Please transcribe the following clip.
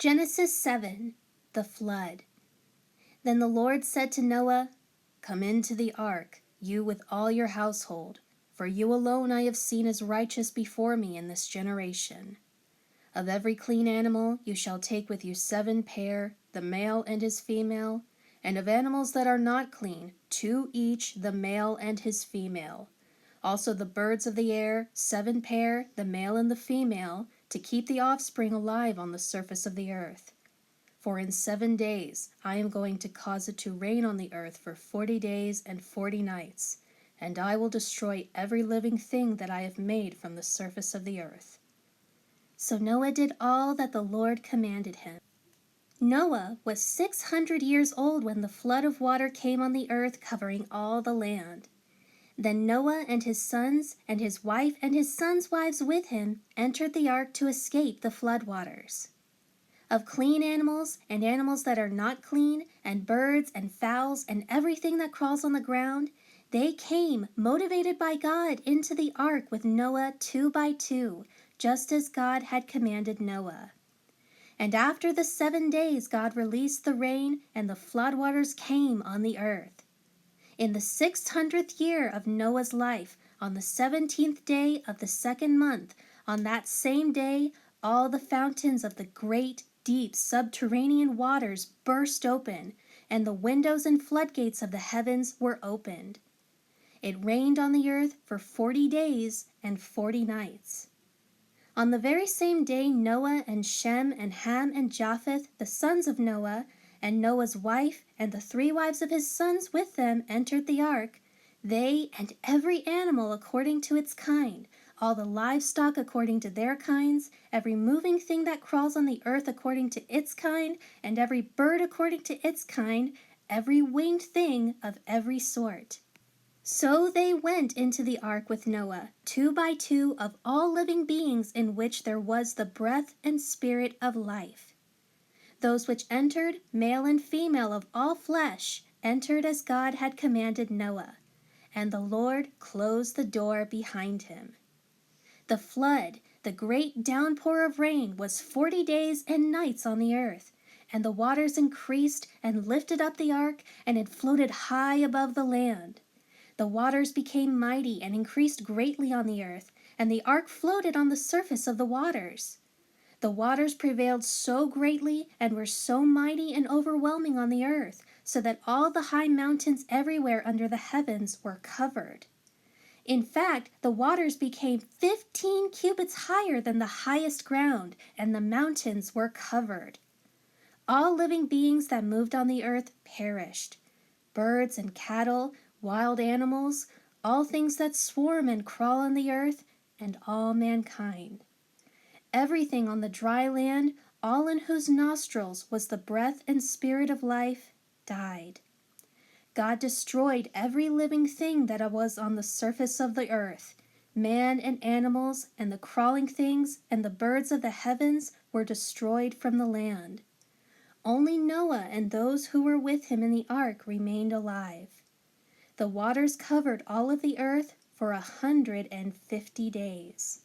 Genesis 7, the flood. Then the Lord said to Noah, "Come into the ark, you with all your household, for you alone I have seen as righteous before me in this generation. Of every clean animal you shall take with you 7 pair, the male and his female, and of animals that are not clean, 2 each, the male and his female. Also the birds of the air, 7 pair, the male and the female, to keep the offspring alive on the surface of the earth. For in 7 days I am going to cause it to rain on the earth for 40 days and 40 nights, and I will destroy every living thing that I have made from the surface of the earth." So Noah did all that the Lord commanded him. Noah was 600 years old when the flood of water came on the earth, covering all the land. Then Noah and his sons and his wife and his sons' wives with him entered the ark to escape the flood waters. Of clean animals and animals that are not clean, and birds and fowls and everything that crawls on the ground, they came, motivated by God, into the ark with Noah 2 by 2, just as God had commanded Noah. And after the 7 days God released the rain, and the floodwaters came on the earth. In the 600th year of Noah's life, on the 17th day of the 2nd month, on that same day, all the fountains of the great, deep, subterranean waters burst open, and the windows and floodgates of the heavens were opened. It rained on the earth for 40 days and 40 nights. On the very same day, Noah and Shem and Ham and Japheth, the sons of Noah, and Noah's wife and the 3 wives of his sons with them entered the ark, they and every animal according to its kind, all the livestock according to their kinds, every moving thing that crawls on the earth according to its kind, and every bird according to its kind, every winged thing of every sort. So they went into the ark with Noah, 2 by 2 of all living beings in which there was the breath and spirit of life. Those which entered, male and female of all flesh, entered as God had commanded Noah, and the Lord closed the door behind him. The flood, the great downpour of rain, was 40 days and nights on the earth, and the waters increased and lifted up the ark, and it floated high above the land. The waters became mighty and increased greatly on the earth, and the ark floated on the surface of the waters. The waters prevailed so greatly and were so mighty and overwhelming on the earth, so that all the high mountains everywhere under the heavens were covered. In fact, the waters became 15 cubits higher than the highest ground, and the mountains were covered. All living beings that moved on the earth perished. Birds and cattle, wild animals, all things that swarm and crawl on the earth, and all mankind. Everything on the dry land, all in whose nostrils was the breath and spirit of life, died. God destroyed every living thing that was on the surface of the earth. Man and animals and the crawling things and the birds of the heavens were destroyed from the land. Only Noah and those who were with him in the ark remained alive. The waters covered all of the earth for 150 days.